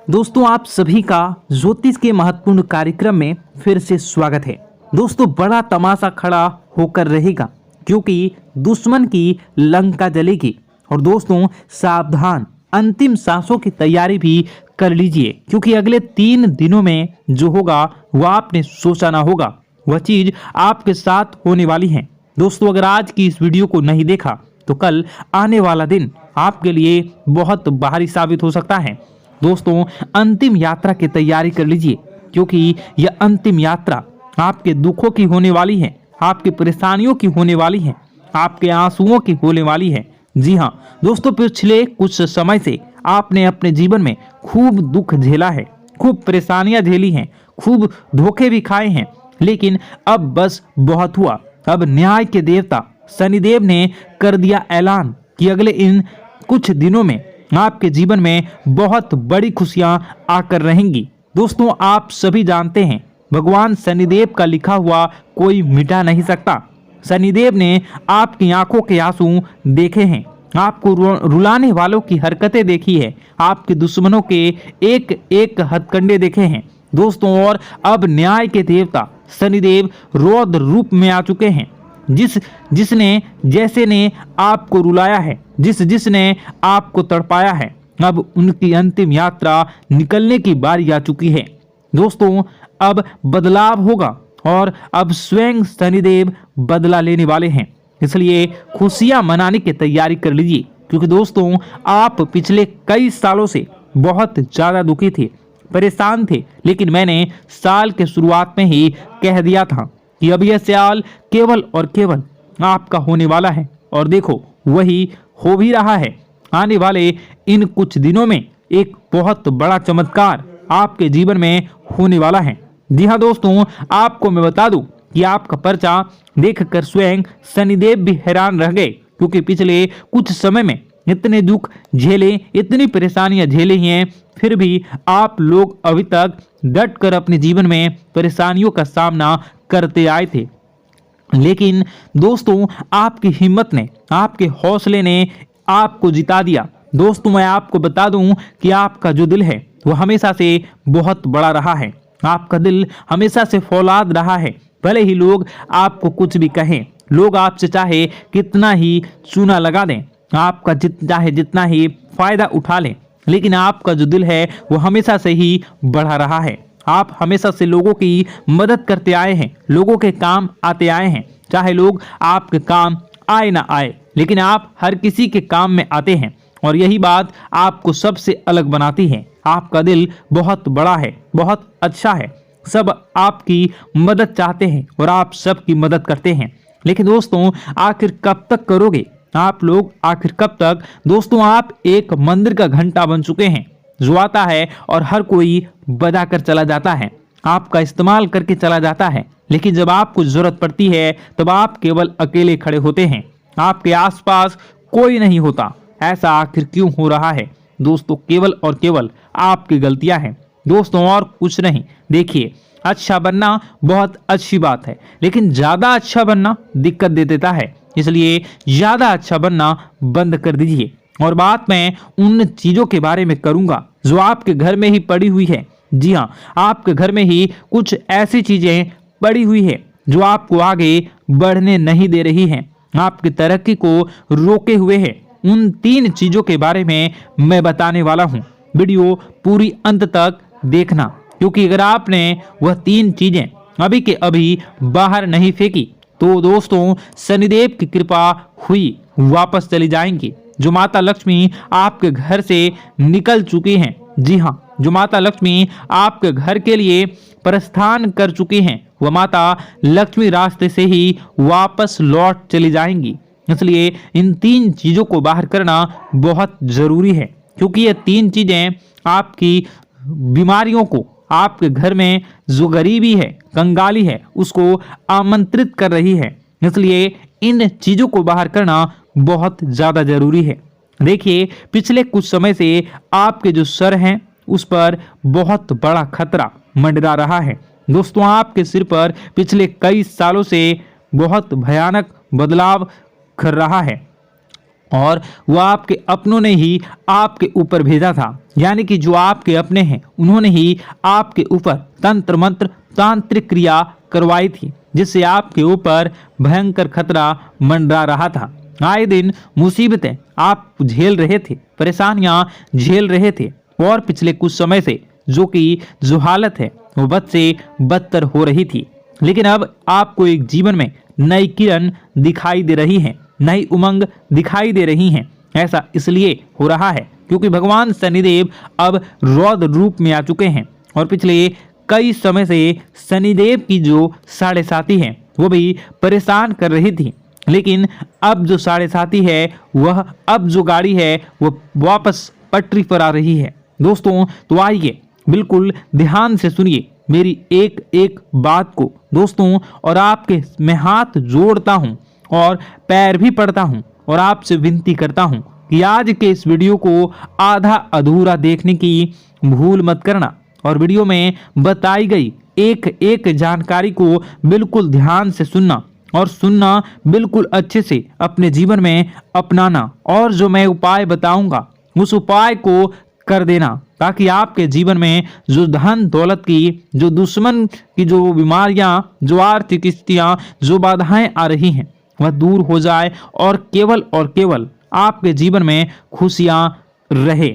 दोस्तों आप सभी का ज्योतिष के महत्वपूर्ण कार्यक्रम में फिर से स्वागत है। दोस्तों बड़ा तमाशा खड़ा होकर रहेगा क्योंकि दुश्मन की लंका जलेगी। और दोस्तों सावधान, अंतिम सांसों की तैयारी भी कर लीजिए क्योंकि अगले 3 दिनों में जो होगा वह आपने सोचा ना होगा, वह चीज आपके साथ होने वाली है। दोस्तों अगर आज की इस वीडियो को नहीं देखा तो कल आने वाला दिन आपके लिए बहुत भारी साबित हो सकता है। दोस्तों अंतिम यात्रा की तैयारी कर लीजिए क्योंकि यह अंतिम यात्रा आपके दुखों की होने वाली है, आपकी परेशानियों की होने वाली है, आपके आंसुओं की होने वाली है। जी हाँ दोस्तों, पिछले कुछ समय से आपने अपने जीवन में खूब दुख झेला है, खूब परेशानियां झेली हैं, खूब धोखे भी खाए हैं, लेकिन अब बस बहुत हुआ। अब न्याय के देवता शनिदेव ने कर दिया ऐलान कि अगले इन कुछ दिनों में आपके जीवन में बहुत बड़ी खुशियां आकर रहेंगी। दोस्तों आप सभी जानते हैं भगवान शनिदेव का लिखा हुआ कोई मिटा नहीं सकता। शनिदेव ने आपकी आंखों के आंसू देखे हैं, आपको रुलाने वालों की हरकतें देखी है, आपके दुश्मनों के एक एक हथकंडे देखे हैं। दोस्तों और अब न्याय के देवता शनिदेव रौद्र रूप में आ चुके हैं। जिसने जैसे ने आपको रुलाया है, जिसने आपको तड़पाया है, अब उनकी अंतिम यात्रा निकलने की बारी आ चुकी है। दोस्तों अब बदलाव होगा और अब स्वयं शनिदेव बदला लेने वाले हैं, इसलिए खुशियां मनाने की तैयारी कर लीजिए क्योंकि दोस्तों आप पिछले कई सालों से बहुत ज्यादा दुखी थे, परेशान थे, लेकिन मैंने साल के शुरुआत में ही कह दिया था कि अब यह साल केवल और केवल आपका होने वाला है और देखो वही हो भी रहा है। आने वाले इन कुछ दिनों में एक बहुत बड़ा चमत्कार आपके जीवन में होने वाला है। जी हाँ दोस्तों, आपको मैं बता दूं कि आपका पर्चा देखकर स्वयं शनिदेव भी हैरान रह गए क्योंकि पिछले कुछ समय में इतने दुख झेले, इतनी परेशानियां झेली हैं, फिर भी आप लोग अभी तक डट कर अपने जीवन में परेशानियों का सामना करते आए थे। लेकिन दोस्तों आपकी हिम्मत ने, आपके हौसले ने आपको जिता दिया। दोस्तों मैं आपको बता दूं कि आपका जो दिल है वो हमेशा से बहुत बड़ा रहा है, आपका दिल हमेशा से फौलाद रहा है। भले ही लोग आपको कुछ भी कहें, लोग आपसे चाहे कितना ही चूना लगा दें, आपका चाहे जितना ही फायदा उठा लें, लेकिन आपका जो दिल है वो हमेशा से ही बढ़ा रहा है। आप हमेशा से लोगों की मदद करते आए हैं, लोगों के काम आते आए हैं, चाहे लोग आपके काम आए ना आए, लेकिन आप हर किसी के काम में आते हैं और यही बात आपको सबसे अलग बनाती है। आपका दिल बहुत बड़ा है, बहुत अच्छा है, सब आपकी मदद चाहते हैं और आप सबकी मदद करते हैं। लेकिन दोस्तों आखिर कब तक करोगे आप लोग, आखिर कब तक? दोस्तों आप एक मंदिर का घंटा बन चुके हैं जो आता है और हर कोई बजा कर चला जाता है, आपका इस्तेमाल करके चला जाता है, लेकिन जब आपको जरूरत पड़ती है तब आप केवल अकेले खड़े होते हैं, आपके आसपास कोई नहीं होता। ऐसा आखिर क्यों हो रहा है? दोस्तों केवल और केवल आपकी गलतियां हैं दोस्तों, और कुछ नहीं। देखिए अच्छा बनना बहुत अच्छी बात है, लेकिन ज्यादा अच्छा बनना दिक्कत दे देता है, इसलिए ज्यादा अच्छा बनना बंद कर दीजिए। और बात मैं उन चीजों के बारे में करूंगा जो आपके घर में ही पड़ी हुई है। जी हाँ, आपके घर में ही कुछ ऐसी चीजें पड़ी हुई है जो आपको आगे बढ़ने नहीं दे रही हैं, आपकी तरक्की को रोके हुए है। उन 3 चीजों के बारे में मैं बताने वाला हूँ, वीडियो पूरी अंत तक देखना क्योंकि अगर आपने वह 3 चीजें अभी के अभी बाहर नहीं फेंकी तो दोस्तों शनिदेव की कृपा हुई वापस चली जाएंगी। जो माता लक्ष्मी आपके घर से निकल चुकी हैं, जी हाँ, जो माता लक्ष्मी आपके घर के लिए प्रस्थान कर चुकी हैं, वह माता लक्ष्मी रास्ते से ही वापस लौट चली जाएंगी। इसलिए इन 3 चीजों को बाहर करना बहुत जरूरी है क्योंकि ये 3 चीजें आपकी बीमारियों को, आपके घर में जो गरीबी है, कंगाली है, उसको आमंत्रित कर रही है। इसलिए इन चीजों को बाहर करना बहुत ज्यादा जरूरी है। देखिए पिछले कुछ समय से आपके जो सर हैं उस पर बहुत बड़ा खतरा मंडरा रहा है। दोस्तों आपके सिर पर पिछले कई सालों से बहुत भयानक बदलाव कर रहा है। और वो आपके अपनों ने ही आपके ऊपर भेजा था, यानी कि जो आपके अपने हैं उन्होंने ही आपके ऊपर तंत्र मंत्र तांत्रिक क्रिया करवाई थी, जिससे आपके ऊपर भयंकर खतरा मंडरा रहा था। आए दिन मुसीबतें आप झेल रहे थे, परेशानियां झेल रहे थे, और पिछले कुछ समय से जो हालत है वो बद से बदतर हो रही थी। लेकिन अब आपको एक जीवन में नई किरण दिखाई दे रही है, नई उमंग दिखाई दे रही हैं। ऐसा इसलिए हो रहा है क्योंकि भगवान शनिदेव अब रौद्र रूप में आ चुके हैं, और पिछले कई समय से शनिदेव की जो साढ़े साथी है वो भी परेशान कर रही थी। लेकिन अब जो साढ़े साथी है वह, अब जो गाड़ी है वो वापस पटरी पर आ रही है। दोस्तों तो आइए बिल्कुल ध्यान से सुनिए मेरी एक एक बात को दोस्तों, और आपके मैं हाथ जोड़ता हूं और पैर भी पड़ता हूं और आपसे विनती करता हूं कि आज के इस वीडियो को आधा अधूरा देखने की भूल मत करना, और वीडियो में बताई गई एक एक जानकारी को बिल्कुल ध्यान से सुनना, और सुनना बिल्कुल अच्छे से अपने जीवन में अपनाना, और जो मैं उपाय बताऊंगा उस उपाय को कर देना, ताकि आपके जीवन में जो धन दौलत की, जो दुश्मन की जो बीमारियां, जो आर्थिक स्थितियां, जो बाधाएं आ रही हैं वह दूर हो जाए, और केवल आपके जीवन में खुशियां रहे।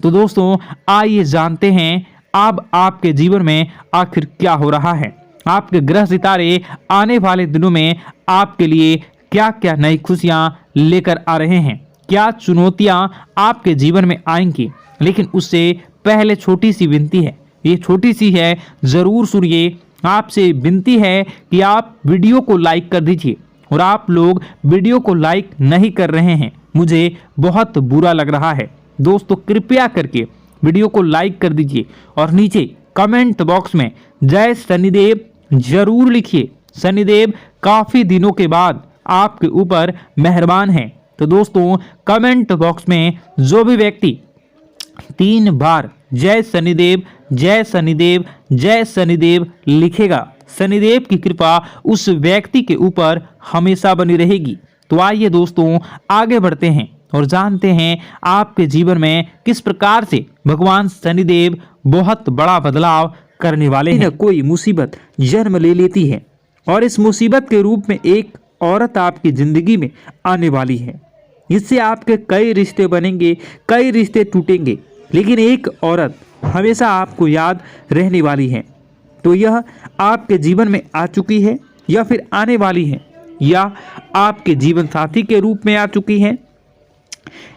तो दोस्तों आइए जानते हैं अब आपके जीवन में आखिर क्या हो रहा है। आपके ग्रह सितारे आने वाले दिनों में आपके लिए क्या क्या नई खुशियां लेकर आ रहे हैं, क्या चुनौतियां आपके जीवन में आएंगी। लेकिन उससे पहले छोटी सी विनती है, ये छोटी सी है, जरूर सुनिए। आपसे विनती है कि आप वीडियो को लाइक कर दीजिए, और आप लोग वीडियो को लाइक नहीं कर रहे हैं, मुझे बहुत बुरा लग रहा है। दोस्तों कृपया करके वीडियो को लाइक कर दीजिए, और नीचे कमेंट बॉक्स में जय शनिदेव जरूर लिखिए। शनिदेव काफी दिनों के बाद आपके ऊपर मेहरबान हैं। तो दोस्तों कमेंट बॉक्स में जो भी व्यक्ति 3 बार जय शनिदेव जय शनिदेव जय शनिदेव लिखेगा, शनिदेव की कृपा उस व्यक्ति के ऊपर हमेशा बनी रहेगी। तो आइए दोस्तों आगे बढ़ते हैं और जानते हैं आपके जीवन में किस प्रकार से भगवान शनिदेव बहुत बड़ा बदलाव करने वाले हैं। कोई मुसीबत जन्म ले लेती है, और इस मुसीबत के रूप में एक औरत आपकी जिंदगी में आने वाली है। इससे आपके कई रिश्ते बनेंगे, कई रिश्ते टूटेंगे, लेकिन एक औरत हमेशा आपको याद रहने वाली है। तो यह आपके जीवन में आ चुकी है, या फिर आने वाली है, या आपके जीवन साथी के रूप में आ चुकी है,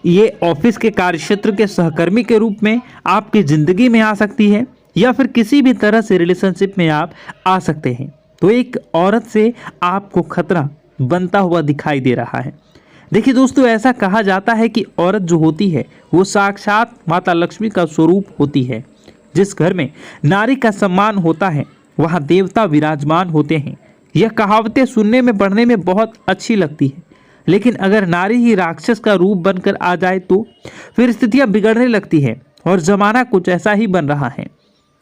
ये ऑफिस के कार्यक्षेत्र के सहकर्मी के रूप में आपकी जिंदगी में आ सकती है, या फिर किसी भी तरह से रिलेशनशिप में आप आ सकते हैं। तो एक औरत से आपको खतरा बनता हुआ दिखाई दे रहा है। देखिए दोस्तों, ऐसा कहा जाता है कि औरत जो होती है वो साक्षात माता लक्ष्मी का स्वरूप होती है। जिस घर में नारी का सम्मान होता है वहाँ देवता विराजमान होते हैं। यह कहावतें सुनने में पढ़ने में बहुत अच्छी लगती है, लेकिन अगर नारी ही राक्षस का रूप बनकर आ जाए तो फिर स्थितियां बिगड़ने लगती है, और जमाना कुछ ऐसा ही बन रहा है।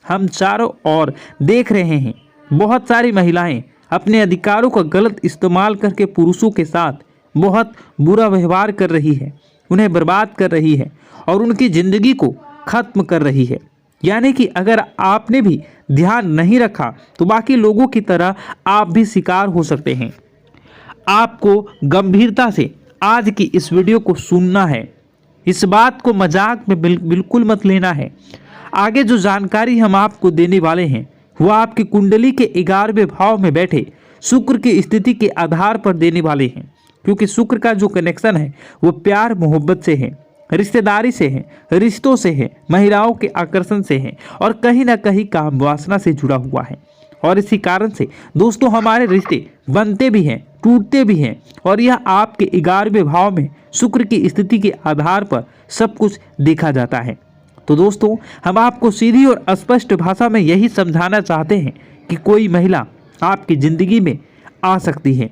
हम चारों ओर देख रहे हैं, बहुत सारी महिलाएं अपने अधिकारों का गलत इस्तेमाल करके पुरुषों के साथ बहुत बुरा व्यवहार कर रही है, उन्हें बर्बाद कर रही है, और उनकी जिंदगी को खत्म कर रही है। यानी कि अगर आपने भी ध्यान नहीं रखा तो बाकी लोगों की तरह आप भी शिकार हो सकते हैं। आपको गंभीरता से आज की इस वीडियो को सुनना है, इस बात को मजाक में बिल्कुल मत लेना है। आगे जो जानकारी हम आपको देने वाले हैं वो आपकी कुंडली के 11वें भाव में बैठे शुक्र की स्थिति के आधार पर देने वाले हैं, क्योंकि शुक्र का जो कनेक्शन है वो प्यार मोहब्बत से है, रिश्तेदारी से है, रिश्तों से है, महिलाओं के आकर्षण से है, और कहीं ना कहीं काम वासना से जुड़ा हुआ है। और इसी कारण से दोस्तों हमारे रिश्ते बनते भी हैं, टूटते भी हैं, और यह आपके 11वें भाव में शुक्र की स्थिति के आधार पर सब कुछ देखा जाता है। तो दोस्तों हम आपको सीधी और स्पष्ट भाषा में यही समझाना चाहते हैं कि कोई महिला आपकी ज़िंदगी में आ सकती है।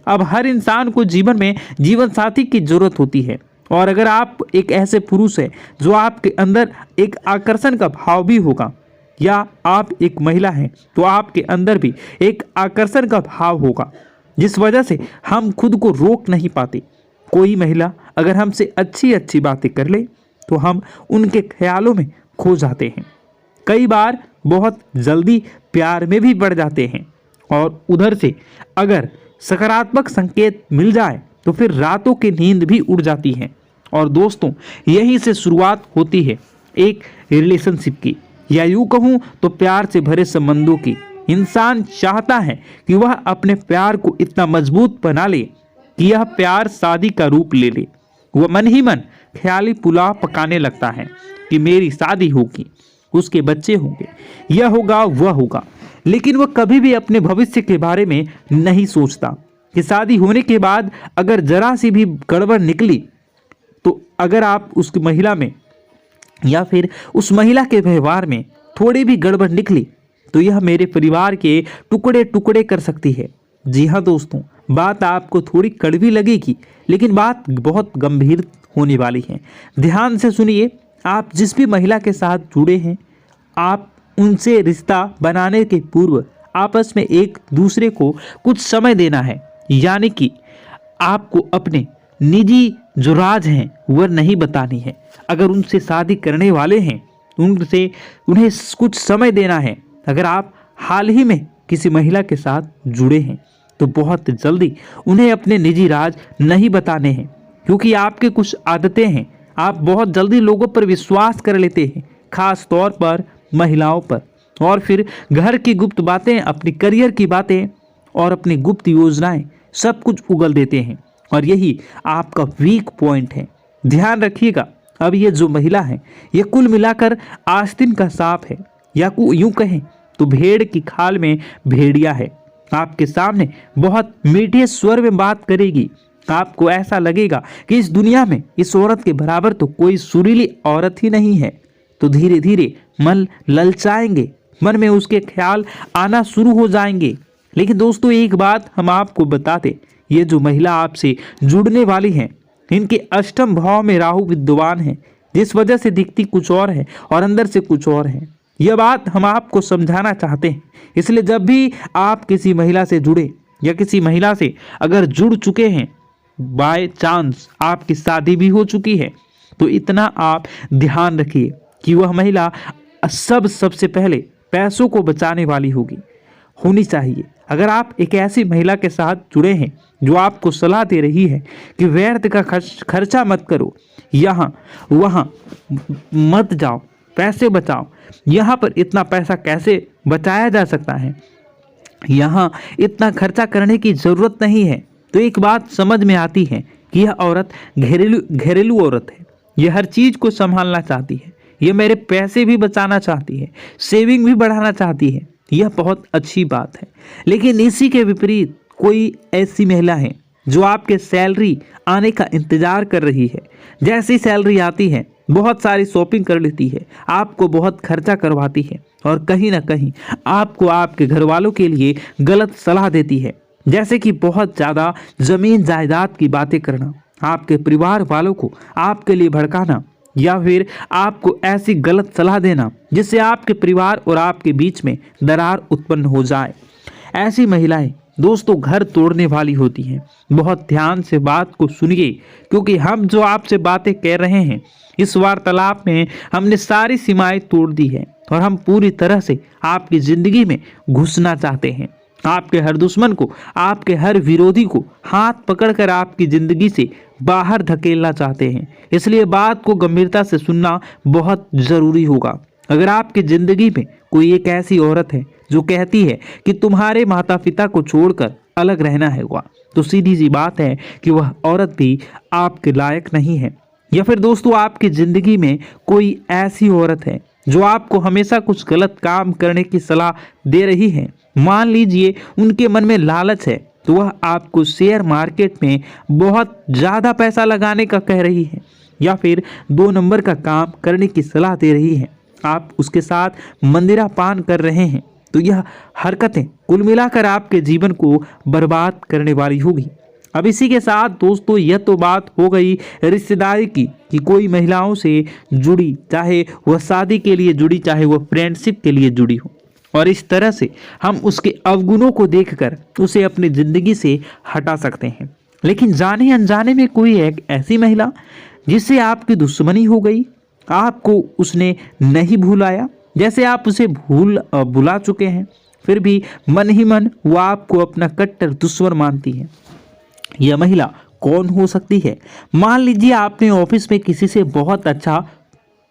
अब हर इंसान को जीवन में जीवन साथी की जरूरत होती है, और अगर आप एक ऐसे पुरुष हैं जो आपके अंदर एक आकर्षण का भाव भी होगा, या आप एक महिला हैं तो आपके अंदर भी एक आकर्षण का भाव होगा, जिस वजह से हम खुद को रोक नहीं पाते, कोई महिला अगर हमसे अच्छी अच्छी बातें कर ले तो हम उनके ख्यालों में खो जाते हैं। कई बार बहुत जल्दी प्यार में भी बढ़ जाते हैं और उधर से अगर सकारात्मक संकेत मिल जाए तो फिर रातों की नींद भी उड़ जाती है। और दोस्तों, यहीं से शुरुआत होती है एक रिलेशनशिप की, या यूँ कहूँ तो प्यार से भरे संबंधों की। इंसान चाहता है कि वह अपने प्यार को इतना मजबूत बना ले कि यह प्यार शादी का रूप ले ले। वह मन ही मन ख्याली पुलाव पकाने लगता है कि मेरी शादी होगी, उसके बच्चे होंगे, यह होगा वह होगा, लेकिन वह कभी भी अपने भविष्य के बारे में नहीं सोचता कि शादी होने के बाद अगर जरा सी भी गड़बड़ निकली तो अगर आप उस महिला में या फिर उस महिला के व्यवहार में थोड़ी भी गड़बड़ निकली तो यह मेरे परिवार के टुकड़े टुकड़े कर सकती है। जी हाँ दोस्तों, बात आपको थोड़ी कड़वी लगेगी लेकिन बात बहुत गंभीर होने वाली है। ध्यान से सुनिए। आप जिस भी महिला के साथ जुड़े हैं, आप उनसे रिश्ता बनाने के पूर्व आपस में एक दूसरे को कुछ समय देना है। यानी कि आपको अपने निजी जो राज हैं वह नहीं बतानी है। अगर उनसे शादी करने वाले हैं उन्हें कुछ समय देना है। अगर आप हाल ही में किसी महिला के साथ जुड़े हैं तो बहुत जल्दी उन्हें अपने निजी राज नहीं बताने हैं, क्योंकि आपके कुछ आदतें हैं। आप बहुत जल्दी लोगों पर विश्वास कर लेते हैं, खास तौर पर महिलाओं पर, और फिर घर की गुप्त बातें, अपनी करियर की बातें और अपनी गुप्त योजनाएं सब कुछ उगल देते हैं। और यही आपका वीक पॉइंट है। ध्यान रखिएगा। अब ये जो महिला है ये कुल मिलाकर आस्तीन का सांप है, या यूं कहें तो भेड़ की खाल में भेड़िया है। आपके सामने बहुत मीठे स्वर में बात करेगी। आपको ऐसा लगेगा कि इस दुनिया में इस औरत के बराबर तो कोई सुरीली औरत ही नहीं है। तो धीरे धीरे मन ललचाएंगे, मन में उसके ख्याल आना शुरू हो जाएंगे। लेकिन दोस्तों, एक बात हम आपको बता दें, ये जो महिला आपसे जुड़ने वाली है इनके अष्टम भाव में राहु विद्यमान है, जिस वजह से दिखती कुछ और है और अंदर से कुछ और है। यह बात हम आपको समझाना चाहते हैं। इसलिए जब भी आप किसी महिला से जुड़े या किसी महिला से अगर जुड़ चुके हैं, बाय चांस आपकी शादी भी हो चुकी है, तो इतना आप ध्यान रखिए कि वह महिला सबसे पहले पैसों को बचाने वाली होनी चाहिए। अगर आप एक ऐसी महिला के साथ जुड़े हैं जो आपको सलाह दे रही है कि व्यर्थ का खर्चा मत करो, यहाँ वहाँ मत जाओ, पैसे बचाओ, यहाँ पर इतना पैसा कैसे बचाया जा सकता है, यहाँ इतना खर्चा करने की ज़रूरत नहीं है, तो एक बात समझ में आती है कि यह औरत घरेलू औरत है। यह हर चीज़ को संभालना चाहती है, यह मेरे पैसे भी बचाना चाहती है, सेविंग भी बढ़ाना चाहती है। यह बहुत अच्छी बात है। लेकिन इसी के विपरीत कोई ऐसी महिला है जो आपके सैलरी आने का इंतजार कर रही है। जैसी सैलरी आती है बहुत सारी शॉपिंग कर लेती है, आपको बहुत खर्चा करवाती है और कहीं ना कहीं आपको आपके घर वालों के लिए गलत सलाह देती है, जैसे कि बहुत ज़्यादा ज़मीन जायदाद की बातें करना, आपके परिवार वालों को आपके लिए भड़काना, या फिर आपको ऐसी गलत सलाह देना जिससे आपके परिवार और आपके बीच में दरार उत्पन्न हो जाए। ऐसी महिलाएं दोस्तों घर तोड़ने वाली होती हैं। बहुत ध्यान से बात को सुनिए, क्योंकि हम जो आपसे बातें कह रहे हैं इस वार्तालाप में हमने सारी सीमाएं तोड़ दी है और हम पूरी तरह से आपकी ज़िंदगी में घुसना चाहते हैं। आपके हर दुश्मन को, आपके हर विरोधी को हाथ पकड़कर आपकी ज़िंदगी से बाहर धकेलना चाहते हैं। इसलिए बात को गंभीरता से सुनना बहुत ज़रूरी होगा। अगर आपकी ज़िंदगी में कोई एक ऐसी औरत है जो कहती है कि तुम्हारे माता पिता को छोड़कर अलग रहना होगा, तो सीधी सी बात है कि वह औरत भी आपके लायक नहीं है। या फिर दोस्तों, आपकी ज़िंदगी में कोई ऐसी औरत है जो आपको हमेशा कुछ गलत काम करने की सलाह दे रही है। मान लीजिए उनके मन में लालच है, तो वह आपको शेयर मार्केट में बहुत ज़्यादा पैसा लगाने का कह रही है, या फिर 2 नंबर का काम करने की सलाह दे रही है। आप उसके साथ मंदिरा पान कर रहे हैं, तो यह हरकतें कुल मिलाकर आपके जीवन को बर्बाद करने वाली होगी। अब इसी के साथ दोस्तों, यह तो बात हो गई रिश्तेदारी की कि कोई महिलाओं से जुड़ी, चाहे वह शादी के लिए जुड़ी, चाहे वह फ्रेंडशिप के लिए जुड़ी हो, और इस तरह से हम उसके अवगुणों को देखकर उसे अपनी ज़िंदगी से हटा सकते हैं। लेकिन जाने अनजाने में कोई एक ऐसी महिला जिससे आपकी दुश्मनी हो गई, आपको उसने नहीं भुलाया, जैसे आप उसे भुला चुके हैं, फिर भी मन ही मन वो आपको अपना कट्टर दुश्मन मानती है। यह महिला कौन हो सकती है? मान लीजिए आपने ऑफिस में किसी से बहुत अच्छा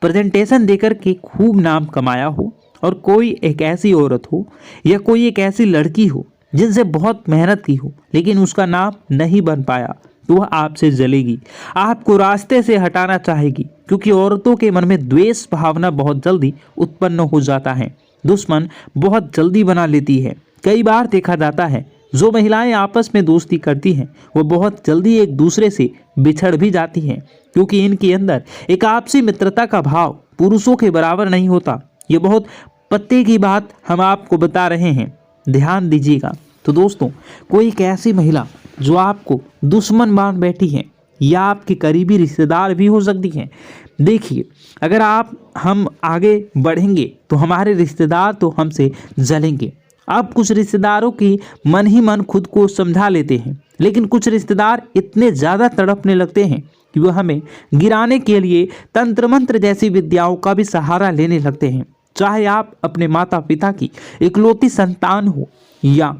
प्रेजेंटेशन देकर के खूब नाम कमाया हो, और कोई एक ऐसी औरत हो या कोई एक ऐसी लड़की हो जिनसे बहुत मेहनत की हो, लेकिन उसका नाम नहीं बन पाया, तो वह आपसे जलेगी, आपको रास्ते से हटाना चाहेगी, क्योंकि औरतों के मन में द्वेष भावना बहुत जल्दी उत्पन्न हो जाता है, दुश्मन बहुत जल्दी बना लेती है। कई बार देखा जाता है जो महिलाएं आपस में दोस्ती करती हैं वो बहुत जल्दी एक दूसरे से बिछड़ भी जाती हैं, क्योंकि इनके अंदर एक आपसी मित्रता का भाव पुरुषों के बराबर नहीं होता। ये बहुत पते की बात हम आपको बता रहे हैं, ध्यान दीजिएगा। तो दोस्तों, कोई एक ऐसी महिला जो आपको दुश्मन मान बैठी है या आपकी करीबी रिश्तेदार भी हो सकती हैं। देखिए, अगर हम आगे बढ़ेंगे तो हमारे रिश्तेदार तो हमसे जलेंगे। अब कुछ रिश्तेदारों की मन ही मन खुद को समझा लेते हैं, लेकिन कुछ रिश्तेदार इतने ज़्यादा तड़पने लगते हैं कि वह हमें गिराने के लिए तंत्र मंत्र जैसी विद्याओं का भी सहारा लेने लगते हैं। चाहे आप अपने माता पिता की इकलौती संतान हो या,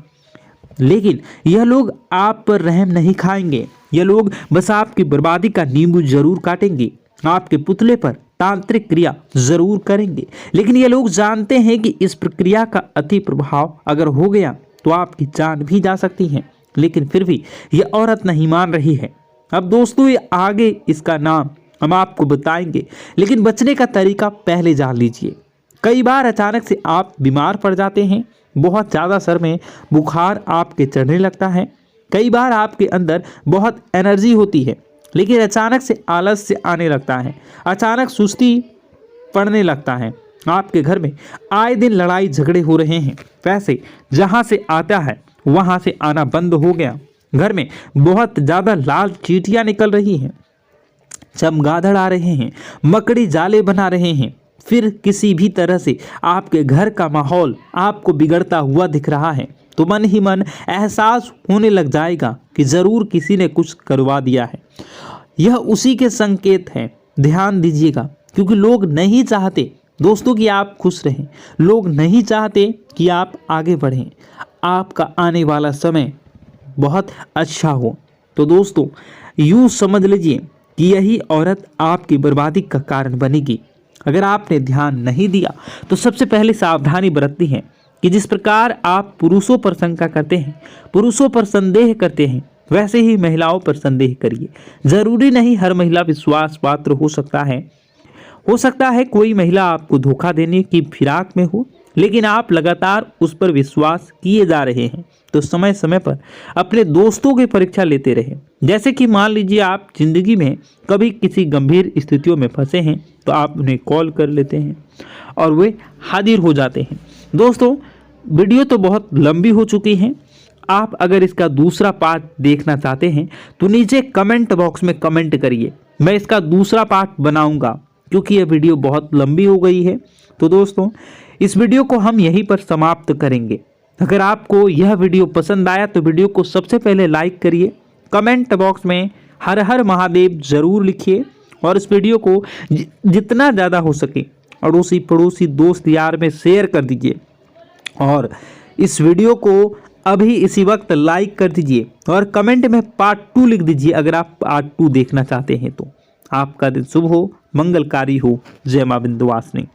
लेकिन यह लोग आप पर रहम नहीं खाएंगे। यह लोग बस आपकी बर्बादी का नींबू जरूर काटेंगे, आपके पुतले पर तांत्रिक क्रिया जरूर करेंगे, लेकिन ये लोग जानते हैं कि इस प्रक्रिया का अति प्रभाव अगर हो गया तो आपकी जान भी जा सकती है। लेकिन फिर भी यह औरत नहीं मान रही है। अब दोस्तों, ये आगे इसका नाम हम आपको बताएंगे, लेकिन बचने का तरीका पहले जान लीजिए। कई बार अचानक से आप बीमार पड़ जाते हैं, बहुत ज़्यादा सर में बुखार आपके चढ़ने लगता है। कई बार आपके अंदर बहुत एनर्जी होती है, लेकिन अचानक से आलस से आने लगता है, अचानक सुस्ती पड़ने लगता है। आपके घर में आए दिन लड़ाई झगड़े हो रहे हैं, पैसे जहाँ से आता है वहाँ से आना बंद हो गया, घर में बहुत ज़्यादा लाल चींटियाँ निकल रही हैं, चमगादड़ आ रहे हैं, मकड़ी जाले बना रहे हैं, फिर किसी भी तरह से आपके घर का माहौल आपको बिगड़ता हुआ दिख रहा है, तो मन ही मन एहसास होने लग जाएगा कि ज़रूर किसी ने कुछ करवा दिया है। यह उसी के संकेत हैं, ध्यान दीजिएगा, क्योंकि लोग नहीं चाहते दोस्तों कि आप खुश रहें, लोग नहीं चाहते कि आप आगे बढ़ें, आपका आने वाला समय बहुत अच्छा हो। तो दोस्तों, यूँ समझ लीजिए कि यही औरत आपकी बर्बादी का कारण बनेगी। अगर आपने ध्यान नहीं दिया तो सबसे पहले सावधानी बरतनी है कि जिस प्रकार आप पुरुषों पर शंका करते हैं, पुरुषों पर संदेह करते हैं, वैसे ही महिलाओं पर संदेह करिए। जरूरी नहीं हर महिला विश्वास पात्र हो सकता है कोई महिला आपको धोखा देने की फिराक में हो, लेकिन आप लगातार उस पर विश्वास किए जा रहे हैं, तो समय समय पर अपने दोस्तों की परीक्षा लेते रहें। जैसे कि मान लीजिए आप जिंदगी में कभी किसी गंभीर स्थितियों में फंसे हैं, तो आप उन्हें कॉल कर लेते हैं और वे हाजिर हो जाते हैं। दोस्तों, वीडियो तो बहुत लंबी हो चुकी है। आप अगर इसका दूसरा पार्ट देखना चाहते हैं तो नीचे कमेंट बॉक्स में कमेंट करिए, मैं इसका दूसरा पार्ट बनाऊंगा, क्योंकि यह वीडियो बहुत लंबी हो गई है। तो दोस्तों, इस वीडियो को हम यहीं पर समाप्त करेंगे। अगर आपको यह वीडियो पसंद आया तो वीडियो को सबसे पहले लाइक करिए, कमेंट बॉक्स में हर हर महादेव जरूर लिखिए, और इस वीडियो को जितना ज़्यादा हो सके अड़ोसी पड़ोसी दोस्त यार में शेयर कर दीजिए, और इस वीडियो को अभी इसी वक्त लाइक कर दीजिए और कमेंट में पार्ट 2 लिख दीजिए अगर आप पार्ट 2 देखना चाहते हैं तो। आपका दिन शुभ हो, मंगलकारी हो। जय मां विंध्यवासिनी।